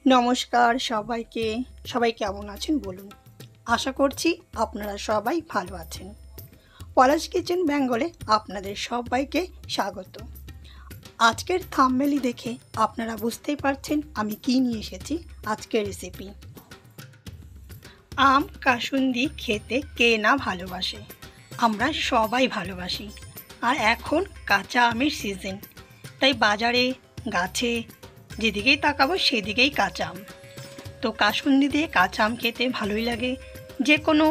নমস্কার সবাইকে। সবাই কেমন আছেন বলুন। আশা করছি আপনারা সবাই ভালো আছেন। পলাশ কিচেন বেঙ্গলে আপনাদের সবাইকে স্বাগত। আজকের থাম্বনেল দেখে আপনারা বুঝতেই পারছেন আমি কি নিয়ে এসেছি। আজকের রেসিপি আম কাসুন্দি খেতে কে না ভালোবাসে, আমরা সবাই ভালোবাসি। আর এখন কাঁচা আমের সিজন, তাই বাজারে গাছে যেদিকেই তাকাবো সেদিকেই কাঁচা আম। তো কাসুন্দি দিয়ে কাঁচা আম খেতে ভালোই লাগে, যে কোনো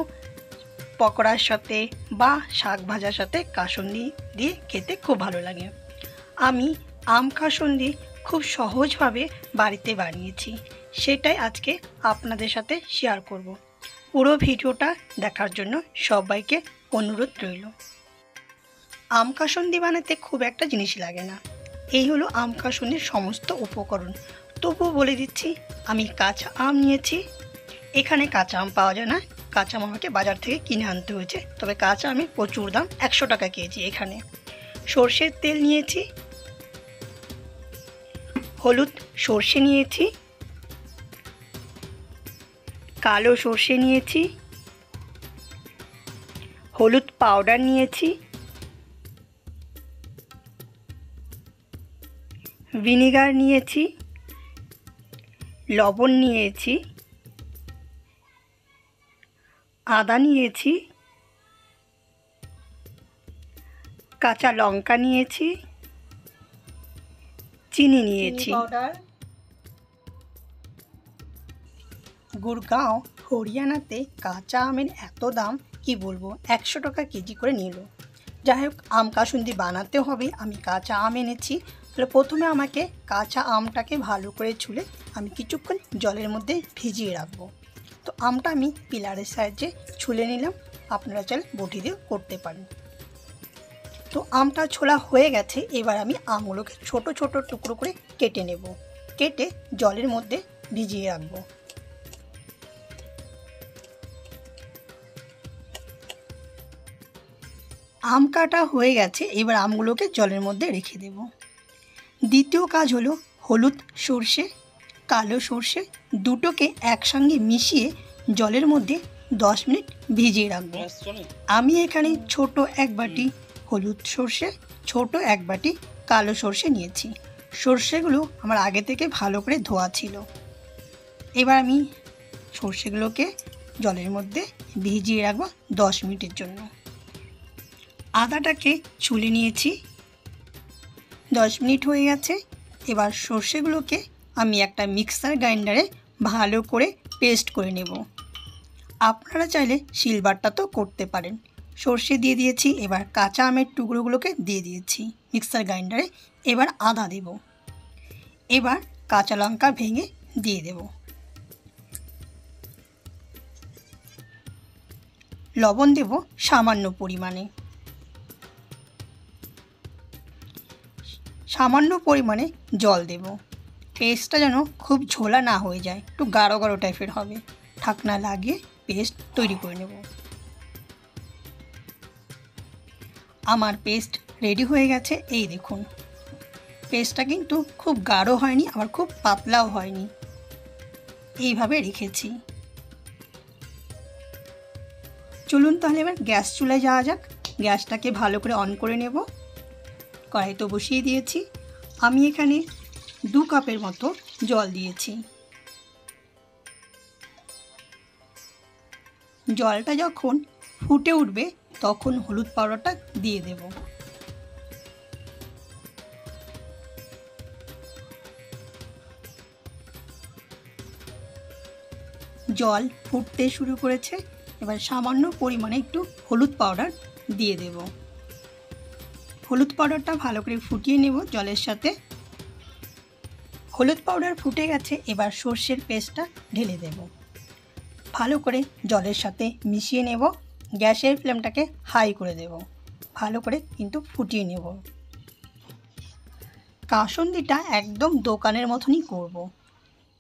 পকোড়ার সাথে বা শাক ভাজার সাথে কাসুন্দি দিয়ে খেতে খুব ভালো লাগে। আমি আম কাসুন্দি খুব সহজভাবে বাড়িতে বানিয়েছি, সেটাই আজকে আপনাদের সাথে শেয়ার করব। পুরো ভিডিওটা দেখার জন্য সবাইকে অনুরোধ রইল। আম কাসুন্দি বানাতে খুব একটা জিনিস লাগে না, এই হলো আম কাসুন্দির সমস্ত উপকরণ। তবুও বলে দিচ্ছি, আমি কাঁচা আম নিয়েছি। এখানে কাঁচা আম পাওয়া যায় না, কাঁচা আম আমাকে বাজার থেকে কিনে আনতে হয়েছে। তবে কাঁচা আমের প্রচুর দাম, 100 টাকা কেজি। এখানে সর্ষের তেল নিয়েছি, হলুদ সর্ষে নিয়েছি, কালো সর্ষে নিয়েছি, হলুদ পাউডার নিয়েছি, ভিনিগার নিয়েছি, লবণ নিয়েছি, আদা নিয়েছি, কাঁচা লঙ্কা নিয়েছি, চিনি নিয়েছি। গুড়গাঁও হরিয়ানাতে কাঁচা আমের এত দাম কি বলবো, 100 টাকা কেজি করে নিল। যাই হোক, আম কাসুন্দি বানাতে হবে, আমি কাঁচা আম এনেছি। তাহলে প্রথমে আমাকে কাঁচা আমটাকে ভালো করে ছুলে আমি কিছুক্ষণ জলের মধ্যে ভিজিয়ে রাখবো। তো আমটা আমি পিলারের সাহায্যে ছুলে নিলাম, আপনারা চাইলে বটি দিয়ে করতে পারেন। তো আমটা ছোলা হয়ে গেছে, এবার আমি আমগুলোকে ছোট ছোট টুকরো করে কেটে নেব। কেটে জলের মধ্যে ভিজিয়ে রাখবো। আম কাটা হয়ে গেছে, এবার আমগুলোকে জলের মধ্যে রেখে দেব। দ্বিতীয় কাজ হলো হলুদ সর্ষে, কালো সর্ষে দুটোকে একসঙ্গে মিশিয়ে জলের মধ্যে 10 মিনিট ভিজিয়ে রাখবো। আমি এখানে ছোট এক বাটি হলুদ সর্ষে, ছোট এক বাটি কালো সর্ষে নিয়েছি। সর্ষেগুলো আমার আগে থেকে ভালো করে ধোয়া ছিল। এবার আমি সর্ষেগুলোকে জলের মধ্যে ভিজিয়ে রাখবো 10 মিনিটের জন্য। আদাটাকে ছুলে নিয়েছি, 10 মিনিট হয়ে গেছে। এবার সর্ষেগুলোকে আমি একটা মিক্সার গ্রাইন্ডারে ভালো করে পেস্ট করে নেব। আপনারা চাইলে শিলবাটাতেও করতে পারেন। সর্ষে দিয়ে দিয়েছি, এবার কাঁচা আমের টুকরোগুলোকে দিয়ে দিয়েছি মিক্সার গ্রাইন্ডারে। এবার আদা দেব, এবার কাঁচা লঙ্কা ভেঙে দিয়ে দেব, লবণ দেব সামান্য পরিমাণে, সামান্য পরিমাণে জল দেব। পেস্টটা যেন খুব ঝোলা না হয়ে যায়, একটু গাঢ় গাঢ় টাইপের হবে। ঢাকনা লাগিয়ে পেস্ট তৈরি করে নেব। আমার পেস্ট রেডি হয়ে গেছে। এই দেখুন, পেস্টটা কিন্তু খুব গাঢ় হয়নি, আবার খুব পাতলাও হয়নি, এইভাবে রেখেছি। চলুন তাহলে এবার গ্যাস চুলায় যাওয়া যাক। গ্যাসটাকে ভালো করে অন করে নেব। কড়াই তো বসিয়ে দিয়েছি। আমি এখানে 2 কাপের মতো জল দিয়েছি। জলটা যখন ফুটে উঠবে তখন হলুদ পাউডারটা দিয়ে দেব। জল ফুটতে শুরু করেছে, এবার সামান্য পরিমাণে একটু হলুদ পাউডার দিয়ে দেব। হলুদ পাউডারটা ভালো করে ফুটিয়ে নেব জলের সাথে। হলুদ পাউডার ফুটে গেছে, এবার সর্ষের পেস্টটা ঢেলে দেব। ভালো করে জলের সাথে মিশিয়ে নেব। গ্যাসের ফ্লেমটাকে হাই করে দেব। ভালো করে কিন্তু ফুটিয়ে নেব। কাসুন্দিটা একদম দোকানের মতনই করব,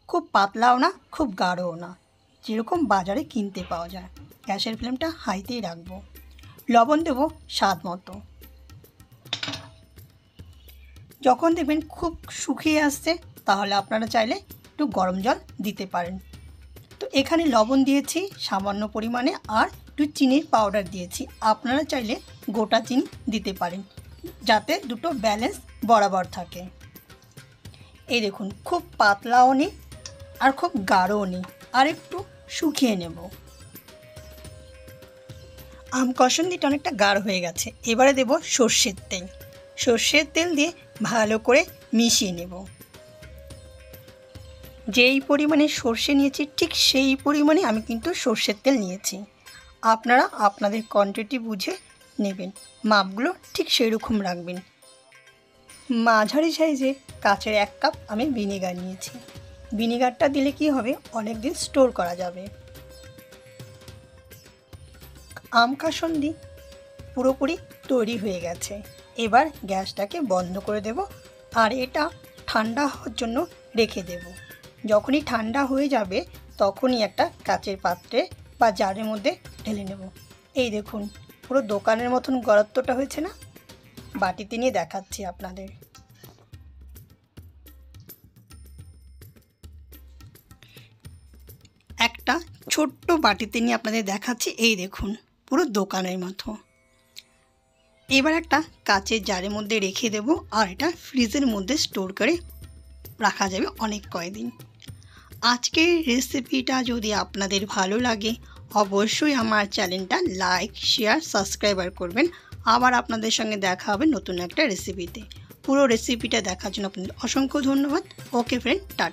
খুব পাতলাও না খুব গাঢ়ও না, যেরকম বাজারে কিনতে পাওয়া যায়। গ্যাসের ফ্লেমটা হাইতেই রাখবো। লবণ দেব স্বাদ মতো। যখন দেখবেন খুব শুকিয়ে আসছে, তাহলে আপনারা চাইলে একটু গরম জল দিতে পারেন। তো এখানে লবণ দিয়েছি সামান্য পরিমাণে, আর একটু চিনির পাউডার দিয়েছি। আপনারা চাইলে গোটা চিনি দিতে পারেন, যাতে দুটো ব্যালেন্স বরাবর থাকে। এই দেখুন, খুব পাতলাও নেই আর খুব গাঢ়ও নেই, আর একটু শুকিয়ে নেব। আম কসুন্দিটা অনেকটা গাঢ় হয়ে গেছে। এবারে দেব সর্ষের তেল। সর্ষের তেল দিয়ে ভালো করে মিশিয়ে নেব। যেই পরিমাণে সর্ষে নিয়েছি ঠিক সেই পরিমাণে আমি কিন্তু সর্ষের তেল নিয়েছি। আপনারা আপনাদের কোয়ান্টিটি বুঝে নেবেন, মাপগুলো ঠিক সেই রকম রাখবেন। মাঝারি সাইজে কাচের 1 কাপ আমি ভিনেগার নিয়েছি। ভিনেগারটা দিলে কি হবে, অনেক দিন স্টোর করা যাবে। আম কাসুন্দি পুরোপুরি তৈরি হয়ে গেছে। এবার গ্যাসটাকে বন্ধ করে দেব, আর এটা ঠান্ডা হওয়ার জন্য রেখে দেব। যখনই ঠান্ডা হয়ে যাবে তখনই একটা কাচের পাত্রে বা জারের মধ্যে ঢেলে নেব। এই দেখুন, পুরো দোকানের মতন গড়াত্বটা হয়েছে না? বাটিতে নিয়ে দেখাচ্ছি আপনাদের। একটা ছোট্ট বাটিতে নিয়ে আপনাদের দেখাচ্ছি। এই দেখুন, পুরো দোকানের মতো। এবার একটা কাচের জারের মধ্যে রেখে দেব, আর এটা ফ্রিজের মধ্যে স্টোর করে রাখা যাবে অনেক কয়দিন। আজকের রেসিপিটা যদি আপনাদের ভালো লাগে অবশ্যই আমার চ্যানেলটা লাইক, শেয়ার, সাবস্ক্রাইবার করবেন। আবার আপনাদের সঙ্গে দেখা হবে নতুন একটা রেসিপিতে। পুরো রেসিপিটা দেখার জন্য আপনাদের অসংখ্য ধন্যবাদ। ওকে ফ্রেন্ড, টাটা।